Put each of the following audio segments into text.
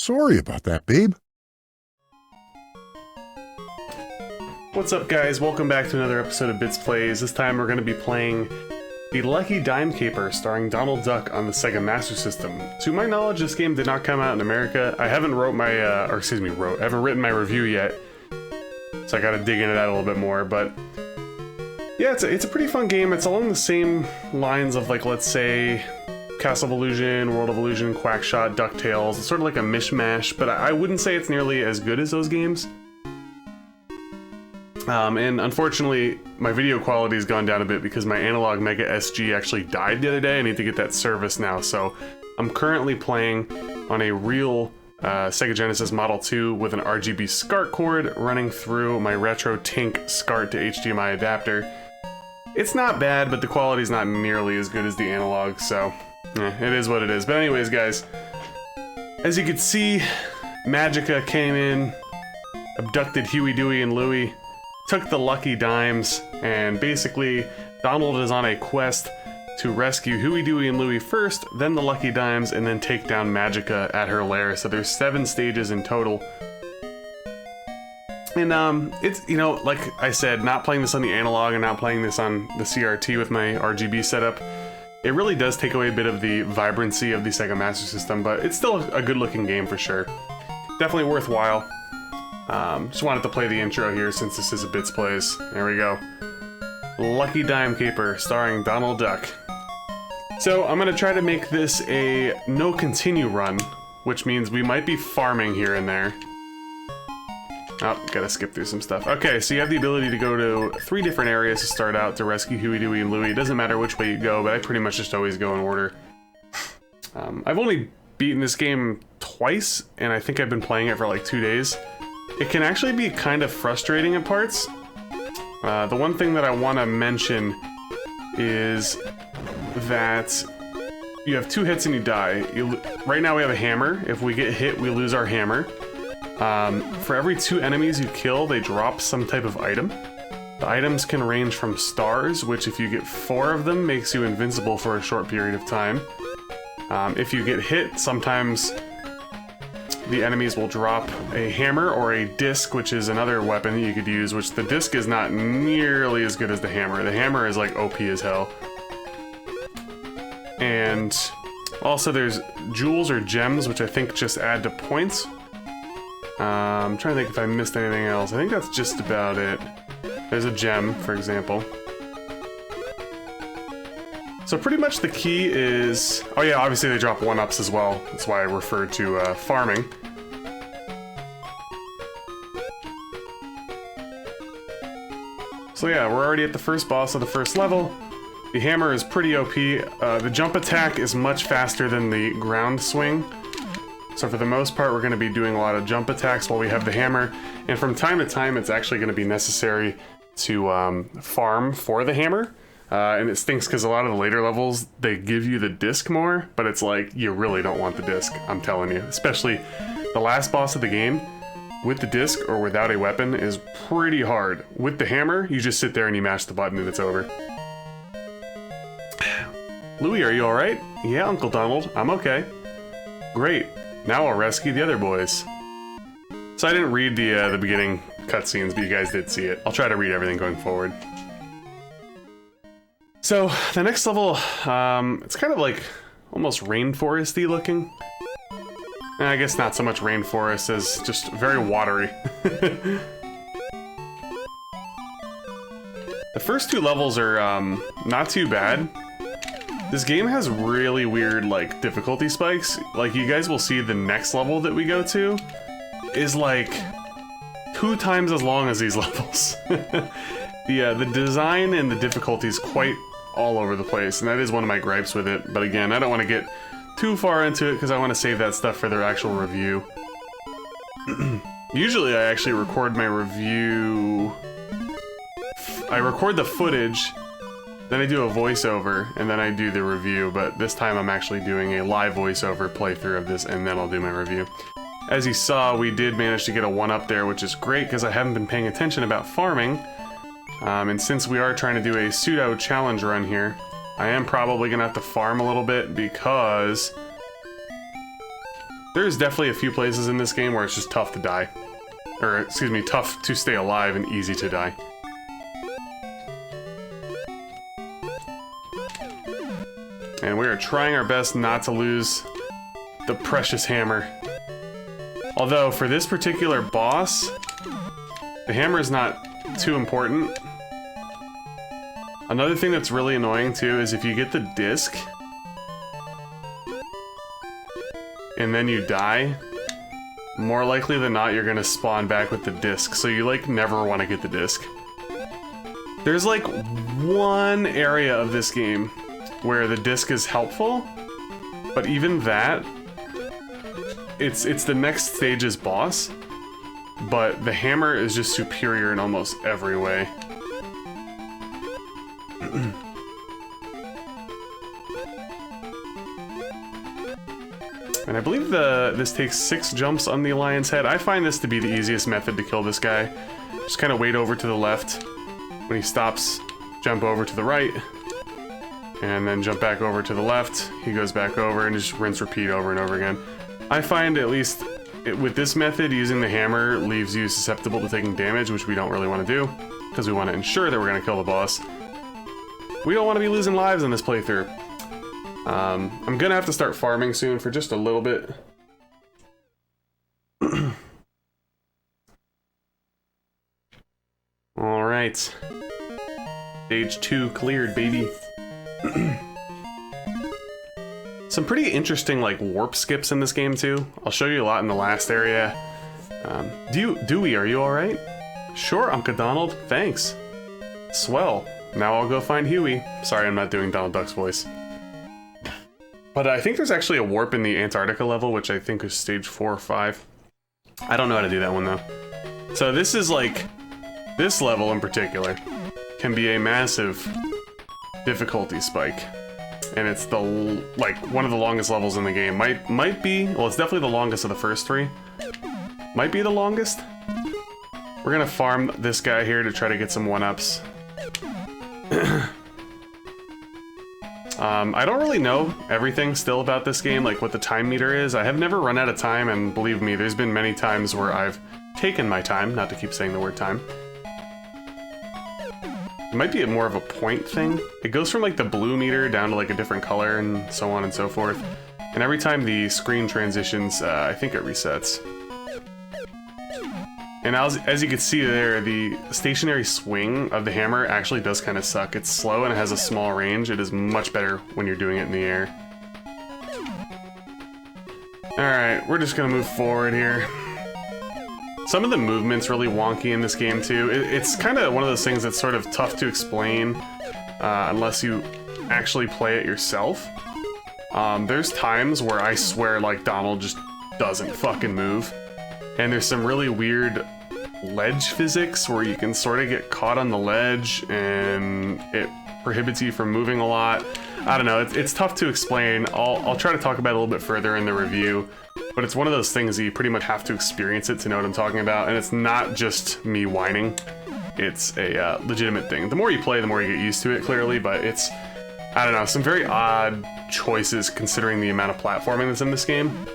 Sorry about that, babe. What's up, guys? Welcome back to another episode of Bits Plays. This time we're going to be playing The Lucky Dime Caper, starring Donald Duck on the Sega Master System. To my knowledge, this game did not come out in America. I haven't I haven't written my review yet, so I got to dig into that a little bit more. But yeah, it's a pretty fun game. It's along the same lines of, like, let's say, Castle of Illusion, World of Illusion, Quackshot, DuckTales. It's sort of like a mishmash, but I wouldn't say it's nearly as good as those games. And unfortunately, my video quality has gone down a bit because my analog Mega SG actually died the other day. I need to get that serviced now, so I'm currently playing on a real Sega Genesis Model 2 with an RGB SCART cord running through my Retro Tink SCART to HDMI adapter. It's not bad, but the quality is not nearly as good as the analog, so it is what it is. But anyways, guys, as you can see, Magicka came in, abducted Huey, Dewey, and Louie, took the lucky dimes, and basically Donald is on a quest to rescue Huey, Dewey, and Louie first, then the lucky dimes, and then take down Magicka at her lair. So there's 7 stages in total. And it's, you know, like I said, not playing this on the analog and not playing this on the CRT with my RGB setup, it really does take away a bit of the vibrancy of the Sega Master System, but it's still a good looking game for sure. Definitely worthwhile. Just wanted to play the intro here since this is a Bits Plays. There we go. Lucky Dime Caper, starring Donald Duck. So I'm gonna try to make this a no continue run, which means we might be farming here and there. Oh, gotta skip through some stuff. Okay, so you have the ability to go to 3 different areas to start out to rescue Huey, Dewey, and Louie. It doesn't matter which way you go, but I pretty much just always go in order. I've only beaten this game twice, and I think I've been playing it for like 2 days. It can actually be kind of frustrating at parts. The one thing that I want to mention is that you have 2 hits and you die. Right now we have a hammer. If we get hit, we lose our hammer. For every 2 enemies you kill, they drop some type of item. The items can range from stars, which if you get 4 of them, makes you invincible for a short period of time. If you get hit, sometimes the enemies will drop a hammer or a disc, which is another weapon that you could use, which the disc is not nearly as good as the hammer. The hammer is like OP as hell. And also there's jewels or gems, which I think just add to points. I'm trying to think if I missed anything else. I think that's just about it. There's a gem, for example. So pretty much the key is... Oh yeah, obviously they drop 1-ups as well. That's why I referred to farming. So yeah, we're already at the first boss of the first level. The hammer is pretty OP. The jump attack is much faster than the ground swing. So for the most part, we're going to be doing a lot of jump attacks while we have the hammer. And from time to time, it's actually going to be necessary to farm for the hammer. And it stinks because a lot of the later levels, they give you the disc more, but it's like, you really don't want the disc, I'm telling you. Especially the last boss of the game, with the disc or without a weapon, is pretty hard. With the hammer, you just sit there and you mash the button and it's over. Louie, are you alright? Yeah, Uncle Donald, I'm okay. Great, now I'll rescue the other boys. So I didn't read the beginning cutscenes, but you guys did see it. I'll try to read everything going forward. So, the next level, it's kind of like almost rainforesty looking. I guess not so much rainforest as just very watery. The first 2 levels are not too bad. This game has really weird, like, difficulty spikes. Like, you guys will see the next level that we go to is like 2 times as long as these levels. The design and the difficulty is quite all over the place, and that is one of my gripes with it. But again, I don't want to get too far into it because I want to save that stuff for their actual review. Usually I actually record my review... I record the footage, then I do a voiceover, and then I do the review, but this time I'm actually doing a live voiceover playthrough of this, and then I'll do my review. As you saw, we did manage to get a 1-up there, which is great because I haven't been paying attention about farming. And since we are trying to do a pseudo challenge run here, I am probably going to have to farm a little bit because there's definitely a few places in this game where it's just tough to die. Or, excuse me, tough to stay alive and easy to die. And we are trying our best not to lose the precious hammer. Although, for this particular boss, the hammer is not too important. Another thing that's really annoying, too, is if you get the disc, and then you die, more likely than not, you're gonna spawn back with the disc, so you, like, never want to get the disc. There's, like, one area of this game where the disc is helpful, but even that, it's the next stage's boss, but the hammer is just superior in almost every way. And I believe this takes 6 jumps on the Alliance head. I find this to be the easiest method to kill this guy. Just kind of wait over to the left. When he stops, jump over to the right. And then jump back over to the left. He goes back over and just rinse repeat over and over again. I find, at least with this method, using the hammer leaves you susceptible to taking damage, which we don't really want to do, because we want to ensure that we're going to kill the boss. We don't want to be losing lives in this playthrough. I'm gonna have to start farming soon for just a little bit. Alright. Stage 2 cleared, baby. Some pretty interesting, like, warp skips in this game, too. I'll show you a lot in the last area. Dewey, are you alright? Sure, Uncle Donald, thanks. Swell. Now I'll go find Huey. Sorry, I'm not doing Donald Duck's voice. But I think there's actually a warp in the Antarctica level, which I think is stage 4 or 5. I don't know how to do that one, though. So this is, like, this level in particular can be a massive difficulty spike. And it's the, like, one of the longest levels in the game. Might be, well, it's definitely the longest of the first 3. Might be the longest. We're gonna farm this guy here to try to get some 1-ups. I don't really know everything still about this game, like what the time meter is. I have never run out of time, and believe me, there's been many times where I've taken my time, not to keep saying the word time. It might be more of a point thing. It goes from like the blue meter down to like a different color and so on and so forth. And every time the screen transitions, I think it resets. And as you can see there, the stationary swing of the hammer actually does kind of suck. It's slow and it has a small range. It is much better when you're doing it in the air. Alright, we're just gonna move forward here. Some of the movement's really wonky in this game too. It's kind of one of those things that's sort of tough to explain unless you actually play it yourself. There's times where I swear like Donald just doesn't fucking move. And there's some really weird ledge physics where you can sort of get caught on the ledge and it prohibits you from moving a lot. I don't know, it's tough to explain. I'll try to talk about it a little bit further in the review, but it's one of those things that you pretty much have to experience it to know what I'm talking about, and it's not just me whining. It's a legitimate thing. The more you play, the more you get used to it, clearly, but it's, I don't know, some very odd choices considering the amount of platforming that's in this game.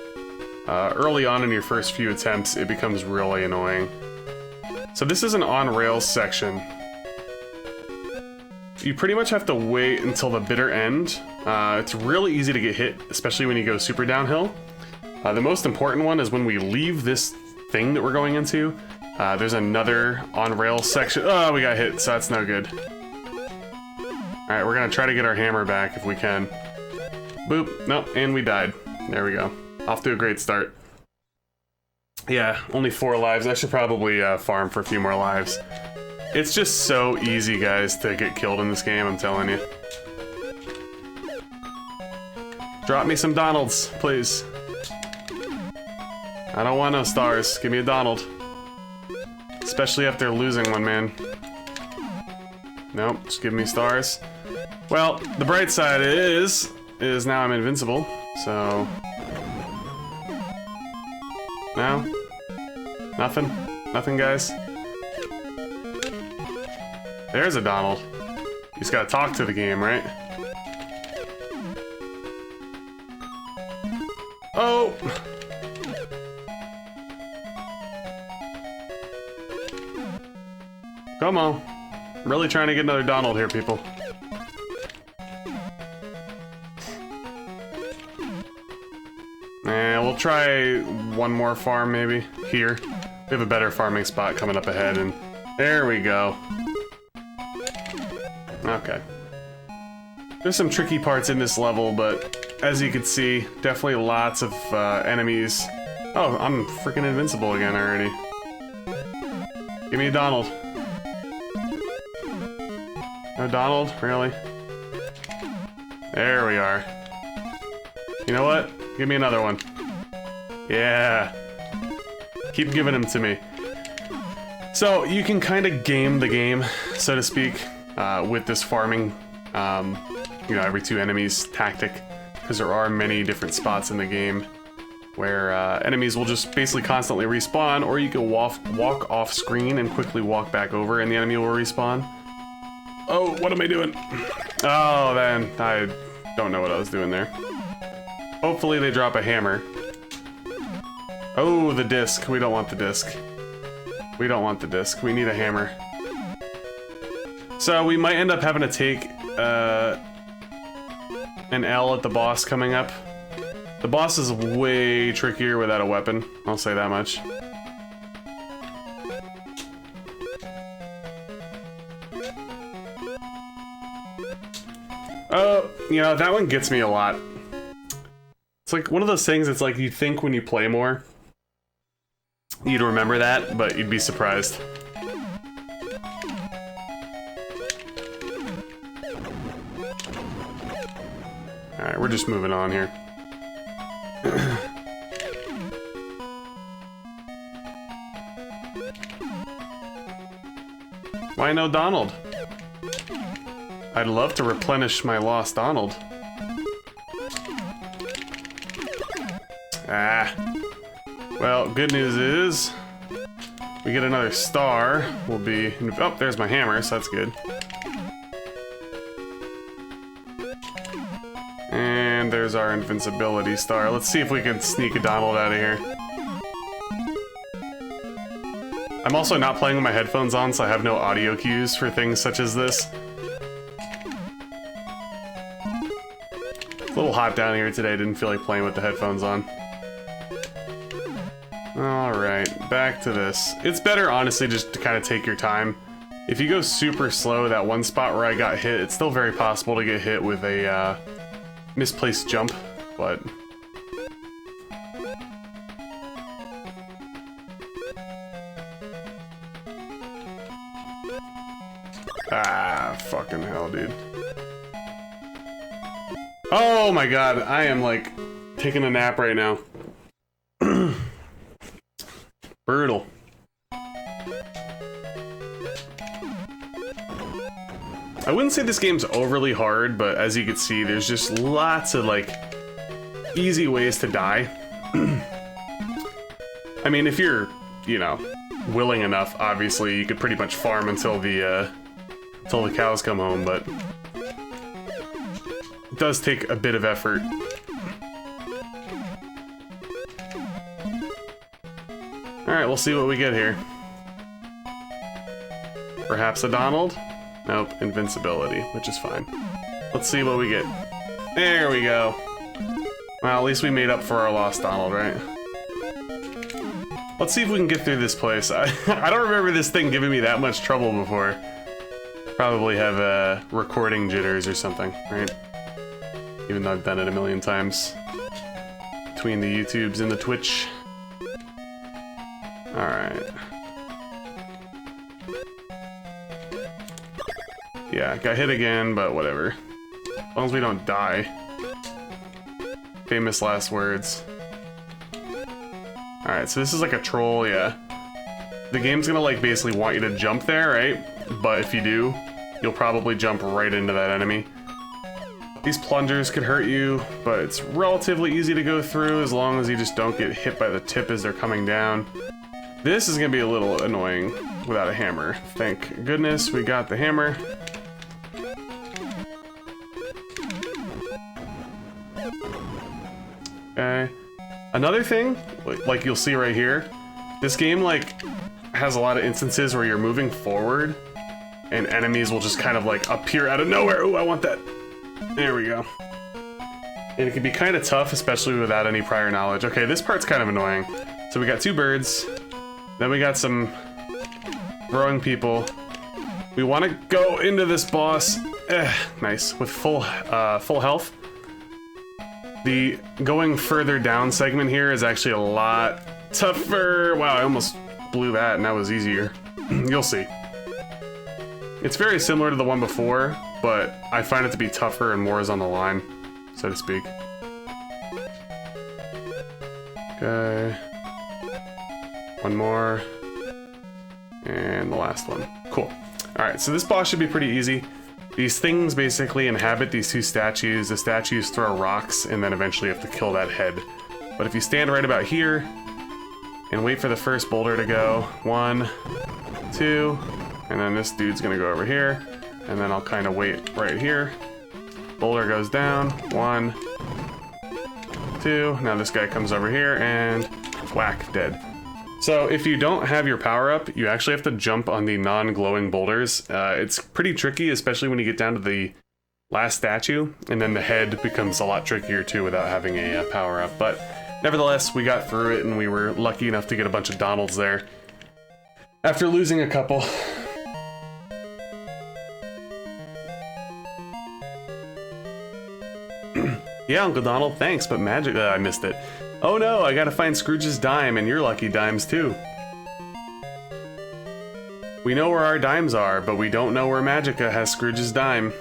Early on in your first few attempts, it becomes really annoying. So this is an on-rails section. You pretty much have to wait until the bitter end. It's really easy to get hit, especially when you go super downhill. The most important one is when we leave this thing that we're going into. There's another on-rails section. Oh, we got hit, so that's no good. Alright, we're gonna try to get our hammer back if we can. Boop, nope, and we died. There we go. Off to a great start. Yeah, only 4 lives. I should probably farm for a few more lives. It's just so easy, guys, to get killed in this game, I'm telling you. Drop me some Donalds, please. I don't want no stars. Give me a Donald. Especially after losing one, man. Nope, just give me stars. Well, the bright side is now I'm invincible, so... No? Nothing? Nothing, guys? There's a Donald. He's gotta talk to the game, right? Oh! Come on. I'm really trying to get another Donald here, people. And we'll try one more farm, maybe. Here. We have a better farming spot coming up ahead, and there we go. Okay. There's some tricky parts in this level, but as you can see, definitely lots of enemies. Oh, I'm freaking invincible again already. Give me a Donald. No Donald? Really? There we are. You know what? Give me another one. Yeah. Keep giving them to me. So, you can kind of game the game, so to speak, with this farming, you know, every 2 enemies tactic, because there are many different spots in the game where enemies will just basically constantly respawn, or you can walk off screen and quickly walk back over and the enemy will respawn. Oh, what am I doing? Oh, man, I don't know what I was doing there. Hopefully they drop a hammer. Oh, the disc. We don't want the disc. We don't want the disc. We need a hammer. So we might end up having to take an L at the boss coming up. The boss is way trickier without a weapon. I'll say that much. Oh, you know, that one gets me a lot. It's like one of those things, it's like you think when you play more, you'd remember that, but you'd be surprised. Alright, we're just moving on here. Why no Donald? I'd love to replenish my lost Donald. Ah. Well, good news is we get another star. We'll be... Oh, there's my hammer, so that's good. And there's our invincibility star. Let's see if we can sneak a Donald out of here. I'm also not playing with my headphones on, so I have no audio cues for things such as this. It's a little hot down here today. Didn't feel like playing with the headphones on. Alright, back to this. It's better, honestly, just to kind of take your time. If you go super slow, that one spot where I got hit, it's still very possible to get hit with a misplaced jump, but... Ah, fucking hell, dude. Oh my god, I am, like, taking a nap right now. Brutal. I wouldn't say this game's overly hard, but as you can see, there's just lots of, like, easy ways to die. I mean, if you're, you know, willing enough, obviously, you could pretty much farm until the cows come home, but it does take a bit of effort. Alright, we'll see what we get here. Perhaps a Donald? Nope, invincibility, which is fine. Let's see what we get. There we go. Well, at least we made up for our lost Donald, right? Let's see if we can get through this place. I don't remember this thing giving me that much trouble before. Probably have recording jitters or something, right? Even though I've done it a million times. Between the YouTubes and the Twitch. Alright. Yeah, got hit again, but whatever. As long as we don't die. Famous last words. Alright, so this is like a troll, yeah. The game's gonna like basically want you to jump there, right? But if you do, you'll probably jump right into that enemy. These plungers could hurt you, but it's relatively easy to go through as long as you just don't get hit by the tip as they're coming down. This is gonna be a little annoying without a hammer. Thank goodness we got the hammer. Okay. Another thing, like you'll see right here, this game like has a lot of instances where you're moving forward and enemies will just kind of like appear out of nowhere. Ooh, I want that. There we go. And it can be kind of tough, especially without any prior knowledge. Okay, this part's kind of annoying. So we got 2 birds, then we got some growing people. We want to go into this boss. Nice, with full health. The going further down segment here is actually a lot tougher. Wow, I almost blew that and that was easier. You'll see. It's very similar to the one before, but I find it to be tougher and more is on the line, so to speak. Okay. One more. And the last one. Cool. Alright, so this boss should be pretty easy. These things basically inhabit these 2 statues. The statues throw rocks, and then eventually you have to kill that head. But if you stand right about here, and wait for the first boulder to go, 1, 2, and then this dude's gonna go over here, and then I'll kind of wait right here. Boulder goes down, 1, 2, now this guy comes over here, and whack, dead. So if you don't have your power up, you actually have to jump on the non-glowing boulders. It's pretty tricky, especially when you get down to the last statue, and then the head becomes a lot trickier too without having a power up. But nevertheless, we got through it and we were lucky enough to get a bunch of Donalds there. After losing a couple. Yeah, Uncle Donald, thanks, but Magicka, I missed it. Oh no, I gotta find Scrooge's dime and your lucky dimes too. We know where our dimes are, but we don't know where Magicka has Scrooge's dime.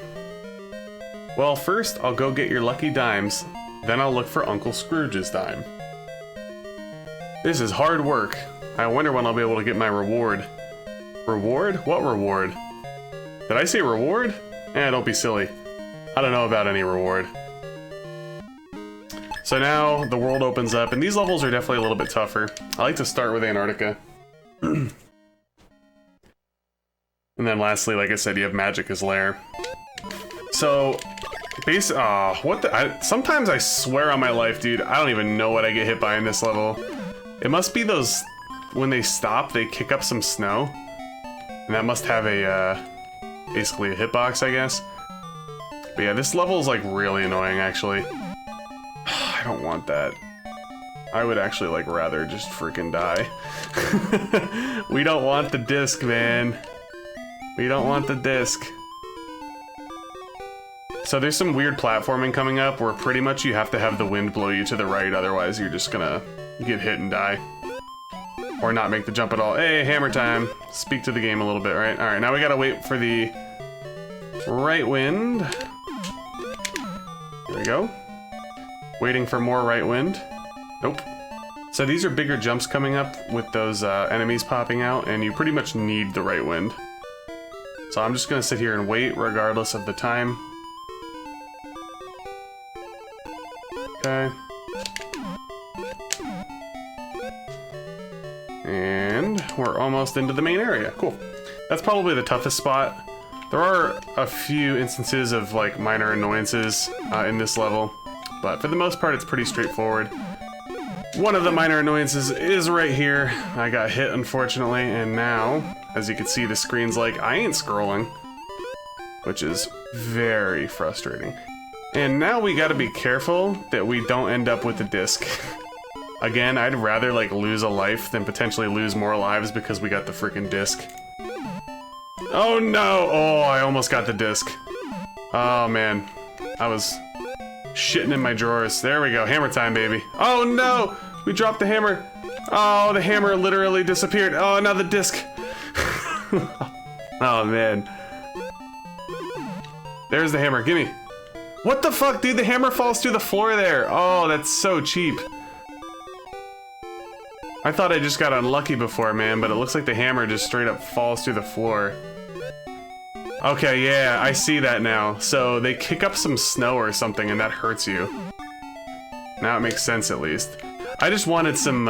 Well, first I'll go get your lucky dimes, then I'll look for Uncle Scrooge's dime. This is hard work. I wonder when I'll be able to get my reward. Reward? What reward? Did I say reward? Don't be silly. I don't know about any reward. So now the world opens up, and these levels are definitely a little bit tougher. I like to start with Antartica. And then lastly, like I said, you have Magicka's lair. So, sometimes I swear on my life, dude, I don't even know what I get hit by in this level. It must be those, when they stop, they kick up some snow. And that must have a, basically a hitbox, I guess. But yeah, this level is like really annoying, actually. I don't want that. I would actually like rather just freaking die. We don't want the disc, man. We don't want the disc. So there's some weird platforming coming up where pretty much you have to have the wind blow you to the right, otherwise you're just gonna get hit and die. Or not make the jump at all. Hey, hammer time. Speak to the game a little bit, right? Alright, now we gotta wait for the right wind. Here we go. Waiting for more right wind. Nope. So these are bigger jumps coming up with those enemies popping out, and you pretty much need the right wind. So I'm just gonna sit here and wait regardless of the time. Okay. And we're almost into the main area. Cool. That's probably the toughest spot. There are a few instances of like minor annoyances in this level, but for the most part it's pretty straightforward. One of the minor annoyances is right here. I got hit, unfortunately, and now, as you can see, the screen's like, I ain't scrolling, which is very frustrating. And now we gotta be careful that we don't end up with the disc. Again, I'd rather like lose a life than potentially lose more lives because we got the freaking disc. Oh no! Oh, I almost got the disc. Oh man, I was shitting in my drawers. There we go, hammer time, baby. Oh no! We dropped the hammer. Oh, the hammer literally disappeared. Oh, now the disc. Oh man. There's the hammer, gimme. What the fuck, dude? The hammer falls through the floor there. Oh, that's so cheap. I thought I just got unlucky before, man, but it looks like the hammer just straight up falls through the floor. Okay, yeah, I see that now. So they kick up some snow or something and that hurts you. Now it makes sense at least. I just wanted some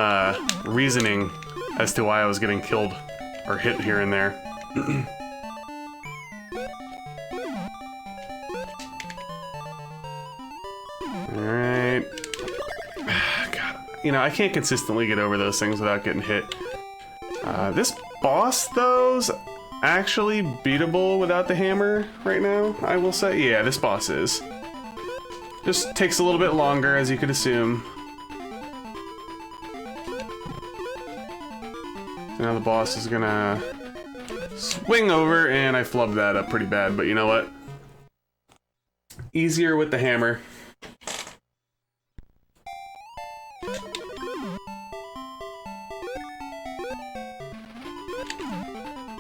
reasoning as to why I was getting killed or hit here and there. Alright. God, you know, I can't consistently get over those things without getting hit. This boss, though, actually beatable without the hammer right now, I will say. Yeah, this boss is. Just takes a little bit longer, as you could assume. So now the boss is gonna swing over, and I flubbed that up pretty bad, but you know what? Easier with the hammer.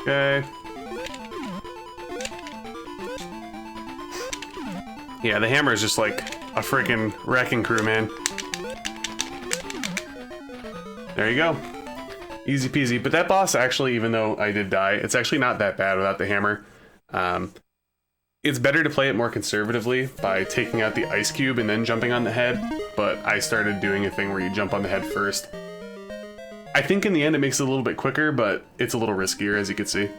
Okay. Yeah, the hammer is just like a freaking wrecking crew, man. There you go. Easy peasy. But that boss actually, even though I did die, it's actually not that bad without the hammer. It's better to play it more conservatively by taking out the ice cube and then jumping on the head, but I started doing a thing where you jump on the head first. I think in the end it makes it a little bit quicker, but it's a little riskier, as you can see.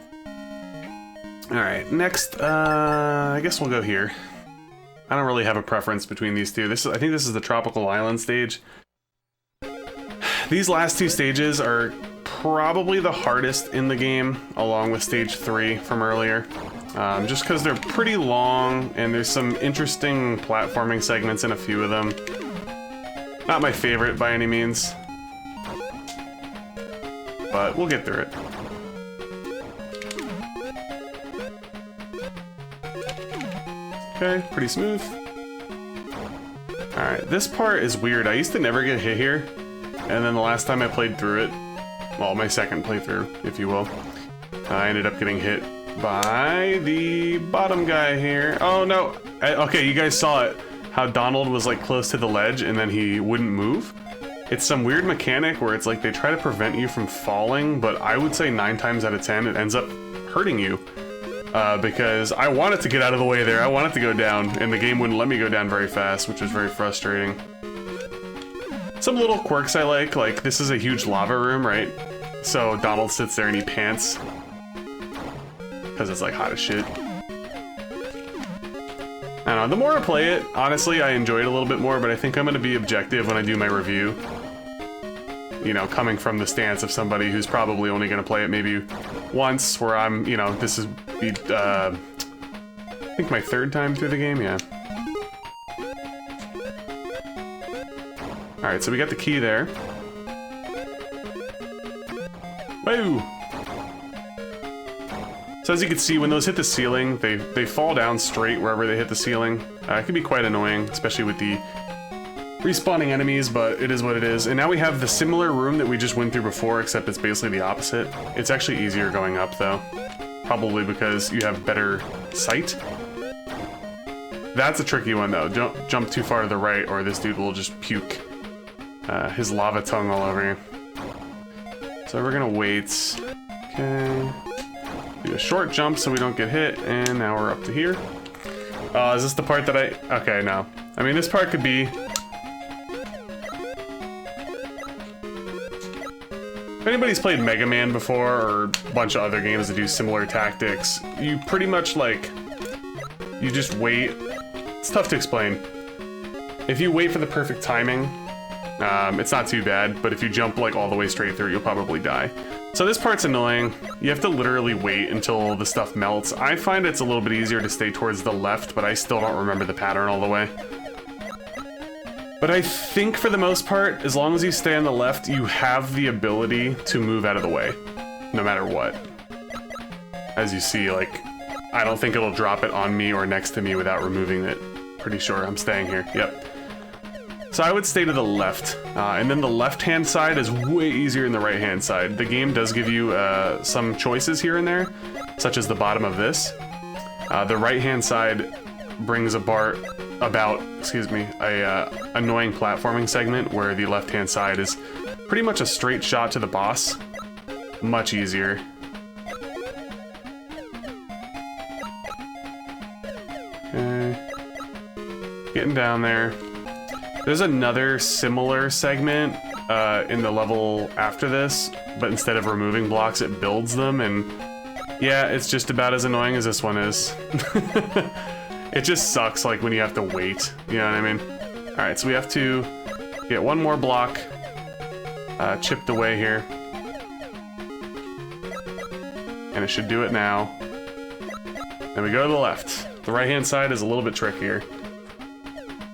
Alright, next, I guess we'll go here. I don't really have a preference between these two. I think this is the Tropical Island stage. These last two stages are probably the hardest in the game, along with stage 3 from earlier. Just because they're pretty long, and there's some interesting platforming segments in a few of them. Not my favorite by any means, but we'll get through it. Okay, pretty smooth. Alright, this part is weird. I used to never get hit here, and then the last time I played through it, well, my second playthrough, if you will, I ended up getting hit by the bottom guy here. Oh no! Okay, you guys saw it. How Donald was like close to the ledge and then he wouldn't move. It's some weird mechanic where it's like they try to prevent you from falling, but I would say 9 times out of 10 it ends up hurting you. Because I wanted to get out of the way there, I wanted to go down, and the game wouldn't let me go down very fast, which was very frustrating. Some little quirks I like this is a huge lava room, right? So Donald sits there and he pants. Because it's like hot as shit. I don't know, the more I play it, honestly, I enjoy it a little bit more, but I think I'm going to be objective when I do my review. You know, coming from the stance of somebody who's probably only going to play it maybe once, where I'm, you know, this is, I think my 3rd time through the game, yeah. Alright, so we got the key there. Woo! So as you can see, when those hit the ceiling, they fall down straight wherever they hit the ceiling. It can be quite annoying, especially with the respawning enemies, but it is what it is. And now we have the similar room that we just went through before, except it's basically the opposite. It's actually easier going up, though. Probably because you have better sight. That's a tricky one, though. Don't jump too far to the right, or this dude will just puke his lava tongue all over you. So we're gonna wait. Okay. Do a short jump so we don't get hit, and now we're up to here. Is this the part that okay, no. I mean, this part could be... If anybody's played Mega Man before, or a bunch of other games that do similar tactics, you pretty much, like, you just wait. It's tough to explain. If you wait for the perfect timing, it's not too bad, but if you jump, like, all the way straight through, you'll probably die. So this part's annoying. You have to literally wait until the stuff melts. I find it's a little bit easier to stay towards the left, but I still don't remember the pattern all the way. But I think for the most part, as long as you stay on the left, you have the ability to move out of the way, no matter what. As you see, like, I don't think it'll drop it on me or next to me without removing it. Pretty sure I'm staying here, yep. So I would stay to the left, and then the left-hand side is way easier than the right-hand side. The game does give you some choices here and there, such as the bottom of this. The right-hand side brings a annoying platforming segment where the left-hand side is pretty much a straight shot to the boss. Much easier. Okay. Getting down there. There's another similar segment in the level after this, but instead of removing blocks, it builds them, and yeah, it's just about as annoying as this one is. It just sucks, like, when you have to wait, you know what I mean? Alright, so we have to get one more block chipped away here. and it should do it now. Then we go to the left. The right-hand side is a little bit trickier.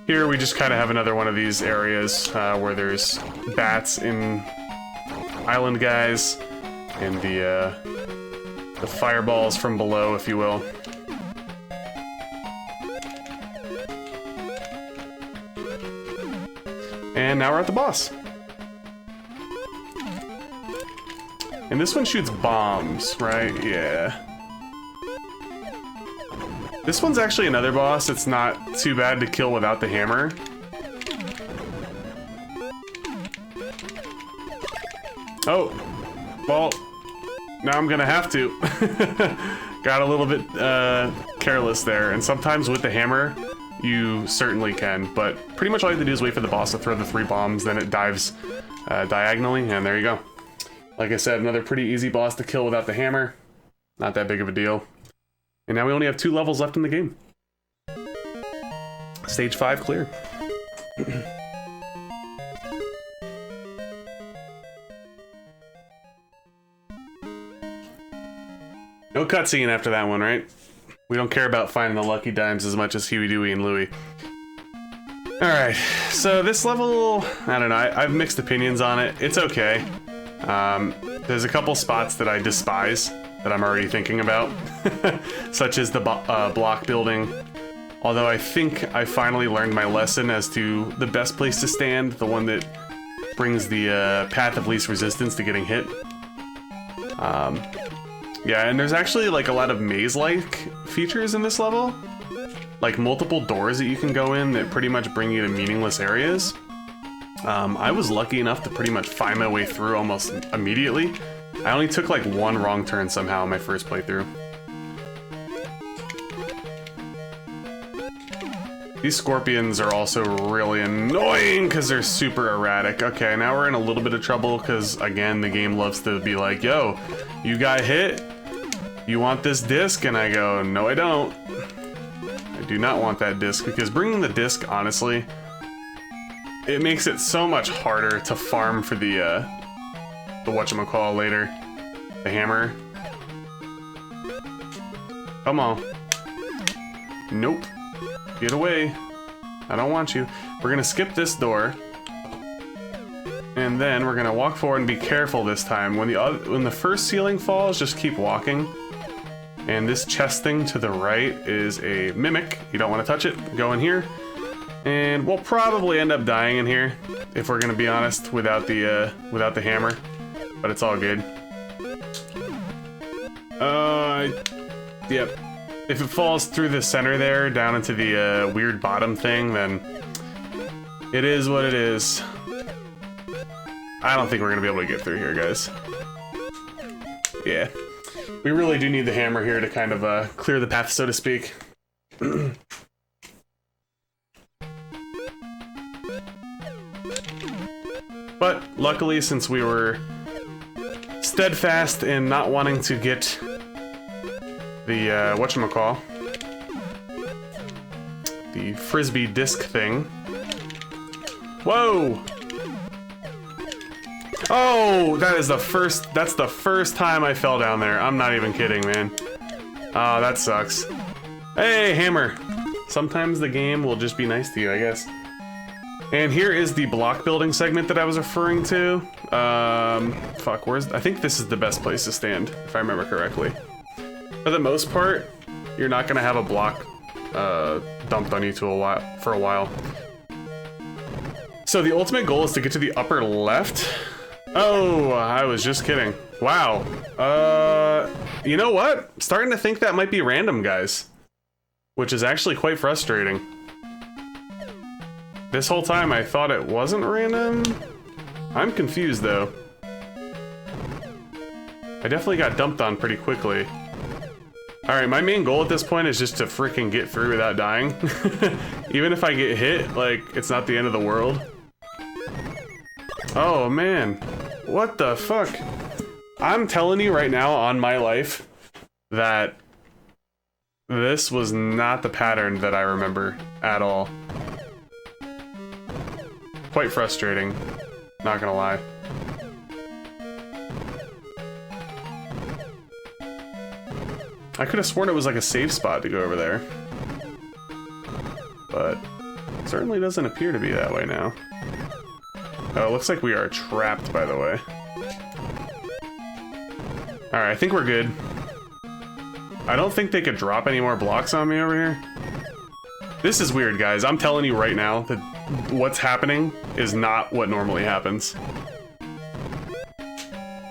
Here we just kind of have another one of these areas where there's bats and island guys, and the fireballs from below, if you will. And now we're at the boss. And this one shoots bombs, right? Yeah. This one's actually another boss. It's not too bad to kill without the hammer. Oh, well, now I'm gonna have to. Got a little bit careless there, and sometimes with the hammer, you certainly can, but pretty much all you have to do is wait for the boss to throw the 3 bombs, then it dives diagonally, and there you go. Like I said, another pretty easy boss to kill without the hammer. Not that big of a deal. And now we only have 2 levels left in the game. Stage 5 clear. No cutscene after that one, right? We don't care about finding the lucky dimes as much as Huey, Dewey, and Louie. Alright, so this level, I don't know, I have mixed opinions on it. It's okay. There's a couple spots that I despise, that I'm already thinking about, such as the block building. Although I think I finally learned my lesson as to the best place to stand, the one that brings the path of least resistance to getting hit. Yeah, and there's actually like a lot of maze-like features in this level. Like multiple doors that you can go in that pretty much bring you to meaningless areas. I was lucky enough to pretty much find my way through almost immediately. I only took like 1 wrong turn somehow in my first playthrough. These scorpions are also really annoying because they're super erratic. Okay, now we're in a little bit of trouble because, again, the game loves to be like, yo, you got hit? You want this disc? And I go, no, I don't. I do not want that disc, because bringing the disc, honestly, it makes it so much harder to farm for the whatchamacall later. The hammer. Come on. Nope. Get away. I don't want you. We're gonna skip this door. And then we're gonna walk forward and be careful this time. When the first ceiling falls, just keep walking. And this chest thing to the right is a mimic. You don't want to touch it. Go in here. And we'll probably end up dying in here, if we're gonna be honest, without the hammer. But it's all good. Yep. If it falls through the center there, down into the weird bottom thing, then it is what it is. I don't think we're gonna be able to get through here, guys. Yeah. We really do need the hammer here to kind of clear the path, so to speak. But luckily, since we were steadfast in not wanting to get the whatchamacall, the frisbee disc thing. Whoa! Oh, that's the first time I fell down there. I'm not even kidding, man. Oh, that sucks. Hey, hammer. Sometimes the game will just be nice to you, I guess. And here is the block building segment that I was referring to. Fuck, I think this is the best place to stand, if I remember correctly. For the most part, you're not gonna have a block dumped on you for a while. So the ultimate goal is to get to the upper left. Oh, I was just kidding. Wow. You know what? I'm starting to think that might be random, guys. Which is actually quite frustrating. This whole time I thought it wasn't random. I'm confused though. I definitely got dumped on pretty quickly. Alright, my main goal at this point is just to freaking get through without dying. Even if I get hit, like, it's not the end of the world. Oh man, what the fuck? I'm telling you right now on my life that this was not the pattern that I remember at all. Quite frustrating, not gonna lie. I could have sworn it was like a safe spot to go over there. But it certainly doesn't appear to be that way now. Oh, it looks like we are trapped, by the way. Alright, I think we're good. I don't think they could drop any more blocks on me over here. This is weird, guys. I'm telling you right now that what's happening is not what normally happens.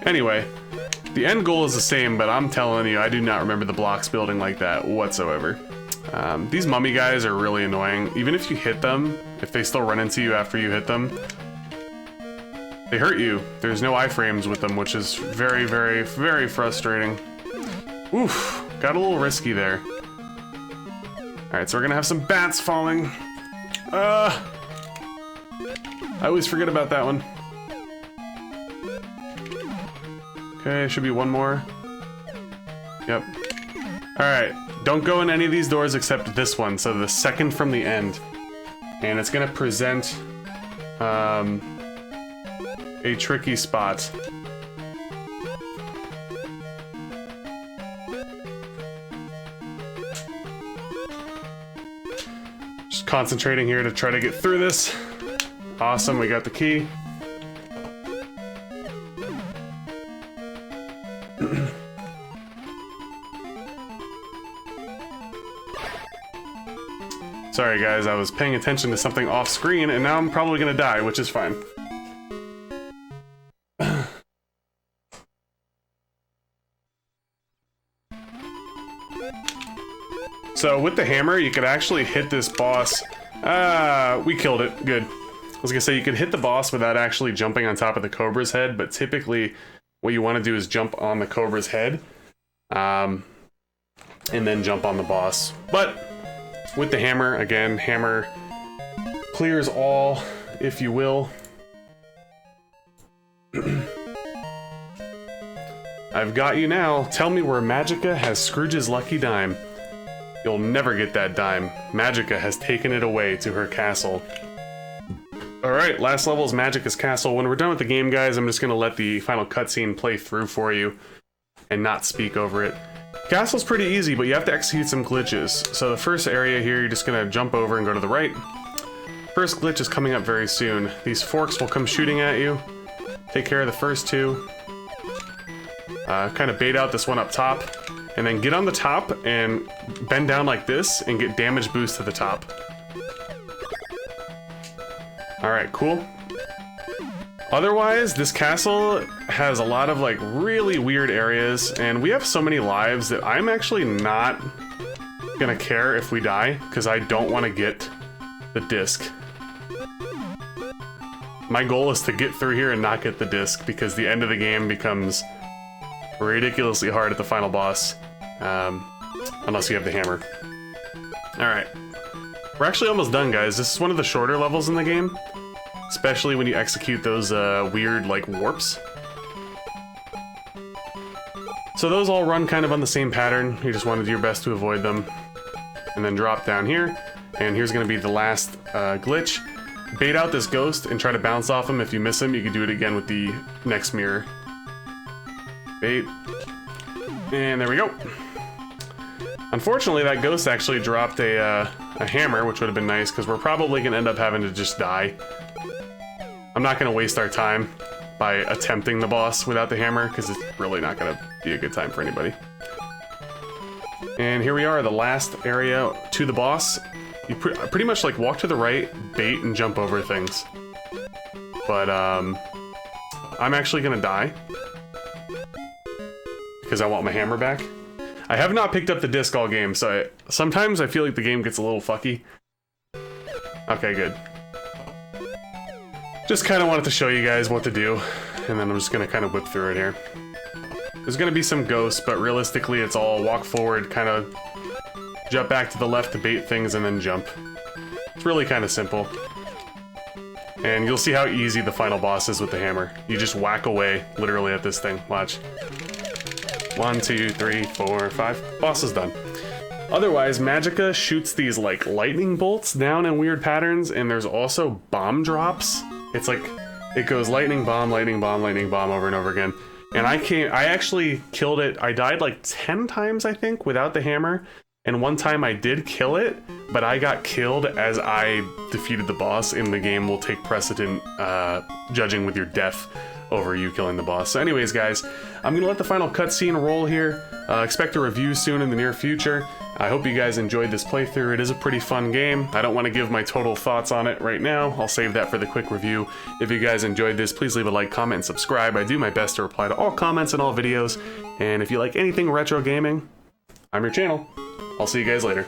Anyway, the end goal is the same, but I'm telling you, I do not remember the blocks building like that whatsoever. These mummy guys are really annoying. Even if you hit them, if they still run into you after you hit them, they hurt you. There's no iframes with them, which is very, very, very frustrating. Oof, got a little risky there. Alright, so we're gonna have some bats falling. I always forget about that one. Okay, should be one more. Yep. Alright, don't go in any of these doors except this one, so the second from the end. And it's gonna present a tricky spot. Just concentrating here to try to get through this. Awesome, we got the key. Sorry guys, I was paying attention to something off screen and now I'm probably gonna die, which is fine. So with the hammer, you could actually hit this boss. We killed it, good. I was gonna say, you could hit the boss without actually jumping on top of the cobra's head, but typically what you wanna do is jump on the cobra's head, and then jump on the boss. But with the hammer, again, hammer clears all, if you will. I've got you now. Tell me where Magicka has Scrooge's lucky dime. You'll never get that dime. Magicka has taken it away to her castle. Alright, last level is Magicka's castle. When we're done with the game, guys, I'm just gonna let the final cutscene play through for you and not speak over it. Castle's pretty easy, but you have to execute some glitches. So the first area here, you're just gonna jump over and go to the right. First glitch is coming up very soon. These forks will come shooting at you. Take care of the first two. Kind of bait out this one up top. And then get on the top and bend down like this and get damage boost to the top. Alright, cool. Otherwise, this castle has a lot of like really weird areas, and we have so many lives that I'm actually not gonna care if we die, because I don't want to get the disc. My goal is to get through here and not get the disc, because the end of the game becomes ridiculously hard at the final boss. Unless you have the hammer. Alright. We're actually almost done, guys. This is one of the shorter levels in the game. Especially when you execute those weird, like, warps. So those all run kind of on the same pattern. You just want to do your best to avoid them. And then drop down here. And here's going to be the last glitch. Bait out this ghost and try to bounce off him. If you miss him, you can do it again with the next mirror. Bait. And there we go. Unfortunately, that ghost actually dropped a hammer, which would have been nice, because we're probably going to end up having to just die. I'm not going to waste our time by attempting the boss without the hammer, because it's really not going to be a good time for anybody. And here we are, the last area to the boss. You pretty much like walk to the right, bait, and jump over things. But I'm actually going to die, because I want my hammer back. I have not picked up the disc all game, so sometimes I feel like the game gets a little fucky. Okay, good. Just kind of wanted to show you guys what to do, and then I'm just going to kind of whip through it here. There's going to be some ghosts, but realistically it's all walk forward, kind of jump back to the left to bait things, and then jump. It's really kind of simple. And you'll see how easy the final boss is with the hammer. You just whack away, literally, at this thing. Watch. 1, 2, 3, 4, 5. Boss is done. Otherwise, Magicka shoots these like lightning bolts down in weird patterns, and there's also bomb drops. It's like, it goes lightning bomb, lightning bomb, lightning bomb over and over again. And I actually killed it. I died like 10 times, I think, without the hammer. And one time I did kill it, but I got killed as I defeated the boss, and the game will take precedent judging with your death over you killing the boss. So anyways, guys, I'm gonna let the final cutscene roll here. Expect a review soon in the near future. I hope you guys enjoyed this playthrough. It is a pretty fun game. I don't want to give my total thoughts on it right now. I'll save that for the quick review. If you guys enjoyed this, please leave a like, comment, and subscribe. I do my best to reply to all comments and all videos. And if you like anything retro gaming, I'm your channel. I'll see you guys later.